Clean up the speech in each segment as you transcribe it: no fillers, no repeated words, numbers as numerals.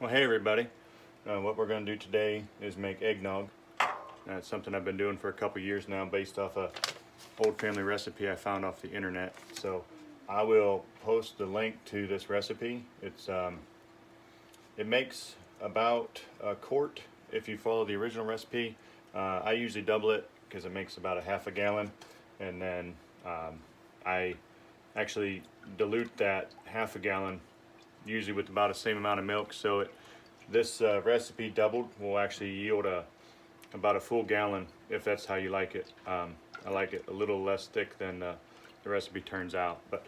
Well, hey everybody. What we're going to do today is make eggnog. It's something I've been doing for a couple years now based off a old family recipe I found off the internet. So I will post the link to this recipe. It makes about a quart if you follow the original recipe. I usually double it because it makes about a half a gallon, and then I actually dilute that half a gallon usually with about the same amount of milk. So this recipe doubled will actually yield about a full gallon if that's how you like it. I like it a little less thick than the recipe turns out. But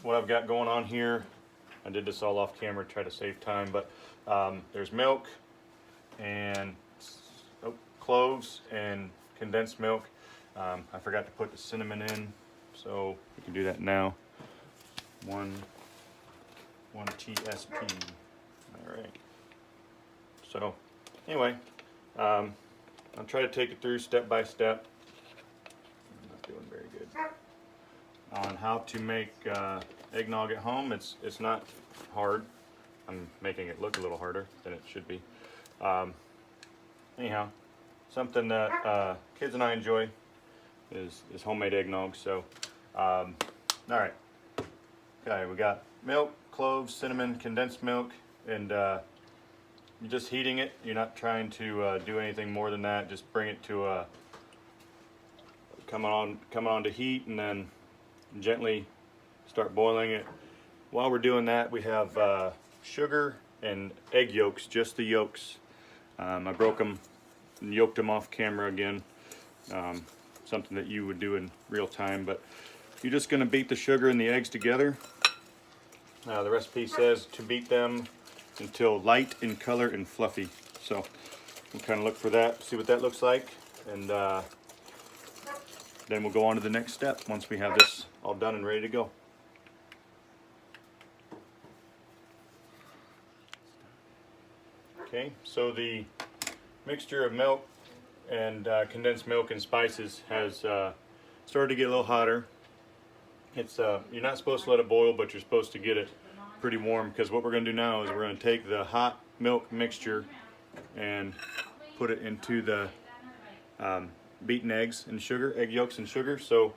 what I've got going on here, I did this all off camera to try to save time, but there's milk and cloves and condensed milk. I forgot to put the cinnamon in, so we can do that now. One TSP. All right. So anyway, I'll try to take it through step by step. I'm not doing very good on how to make eggnog at home. It's not hard. I'm making it look a little harder than it should be. Anyhow, something that kids and I enjoy is homemade eggnog. So all right. Okay, we got milk, cloves, cinnamon, condensed milk, and you're just heating it. You're not trying to do anything more than that. Just bring it to coming on to heat, and then gently start boiling it. While we're doing that, we have sugar and egg yolks, just the yolks. I broke them and yolked them off camera again. Something that you would do in real time, but you're just going to beat the sugar and the eggs together. The recipe says to beat them until light in color and fluffy. So we'll kind of look for that, see what that looks like, and then we'll go on to the next step once we have this all done and ready to go. Okay, so the mixture of milk and condensed milk and spices has started to get a little hotter. It's you're not supposed to let it boil, but you're supposed to get it pretty warm, because what we're going to do now is we're going to take the hot milk mixture and put it into the beaten eggs and sugar, egg yolks and sugar. So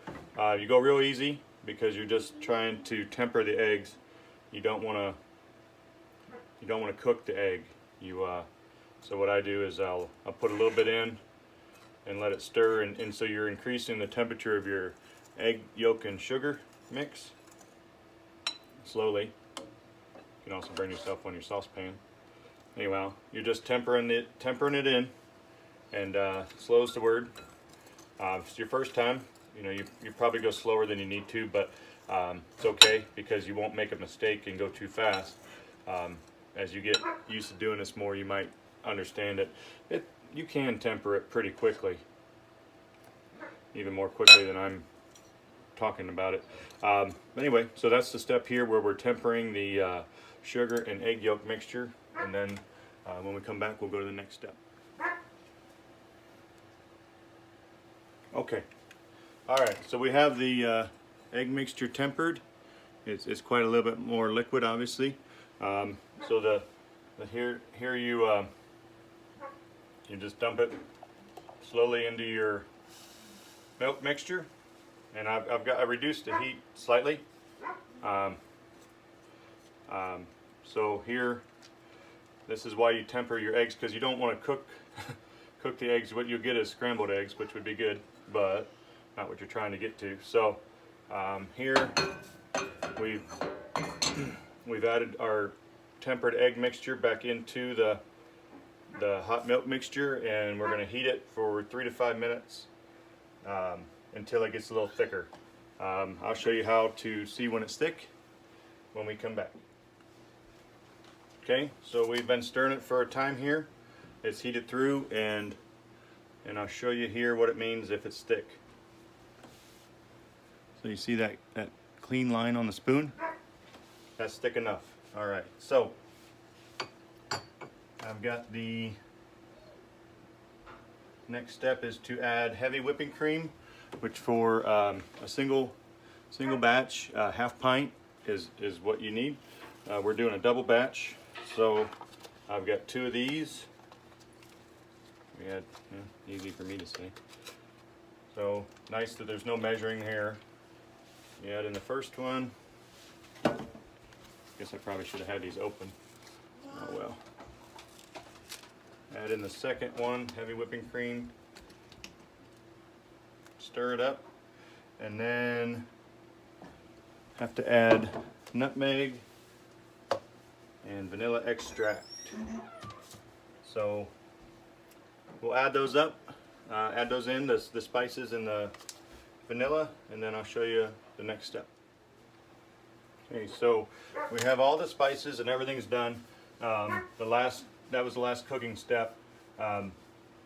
you go real easy because you're just trying to temper the eggs. You don't want to cook the egg. So what I do is I'll put a little bit in and let it stir, and so you're increasing the temperature of your egg yolk and sugar mix slowly. You can also burn yourself on your saucepan. Anyway, you're just tempering it in, and slow's the word. If it's your first time, you probably go slower than you need to, but it's okay because you won't make a mistake and go too fast. As you get used to doing this more, you might understand it. You can temper it pretty quickly, even more quickly than I'm talking about it. Anyway, so that's the step here where we're tempering the sugar and egg yolk mixture, and then when we come back, we'll go to the next step. Okay, all right, so we have the egg mixture tempered. It's quite a little bit more liquid, obviously. So here you just dump it slowly into your milk mixture, and I reduced the heat slightly. So here, this is why you temper your eggs, because you don't want to cook the eggs. What you'll get is scrambled eggs, which would be good, but not what you're trying to get to. So here we've added our tempered egg mixture back into the hot milk mixture, and we're going to heat it for 3 to 5 minutes until it gets a little thicker. I'll show you how to see when it's thick when we come back. Okay, so we've been stirring it for a time here. It's heated through, and I'll show you here what it means if it's thick. So you see that clean line on the spoon? That's thick enough. All right, so I've got the next step is to add heavy whipping cream, which for a single batch, half pint is what you need. we're doing a double batch, so I've got 2 of these. We had, easy for me to say. So nice that there's no measuring here. You add in the first one. Guess I probably should have had these open. Oh well. Add in the second one, heavy whipping cream. Stir it up, and then have to add nutmeg and vanilla extract. So we'll add those up, add those in, the spices and the vanilla, and then I'll show you the next step. Okay, so we have all the spices and everything's done. That was the last cooking step.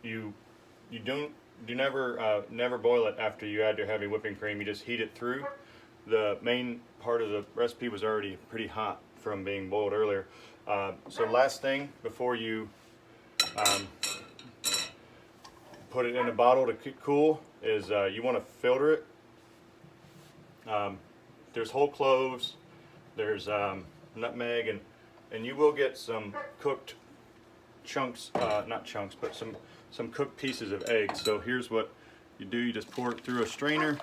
You never boil it after you add your heavy whipping cream. You just heat it through. The main part of the recipe was already pretty hot from being boiled earlier. So last thing before you put it in a bottle to cool is you want to filter it. There's whole cloves, there's nutmeg, and you will get some cooked chunks, not chunks, but some cooked pieces of egg. So here's what you do: you just pour it through a strainer.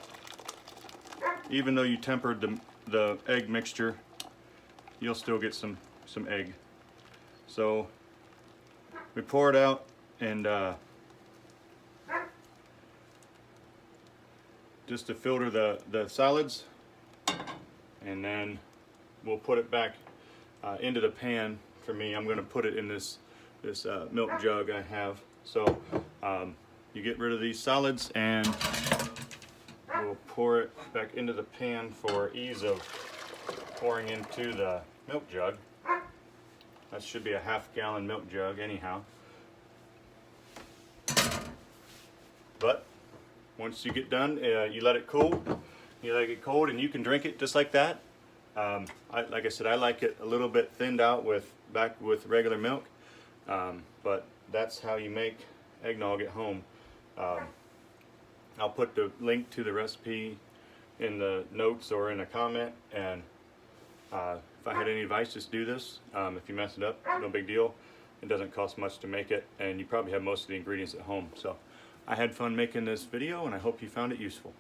Even though you tempered the egg mixture, you'll still get some egg. So we pour it out, and just to filter the solids, and then we'll put it back into the pan. For me, I'm going to put it in this milk jug I have. So you get rid of these solids, and we'll pour it back into the pan for ease of pouring into the milk jug. That should be a half-gallon milk jug anyhow. But once you get done, you let it cool. You let it get cold, and you can drink it just like that. Like I said, I like it a little bit thinned out with regular milk. But that's how you make eggnog at home. I'll put the link to the recipe in the notes or in a comment, and if I had any advice, just do this. If you mess it up, no big deal. It doesn't cost much to make it, and you probably have most of the ingredients at home. So I had fun making this video, and I hope you found it useful.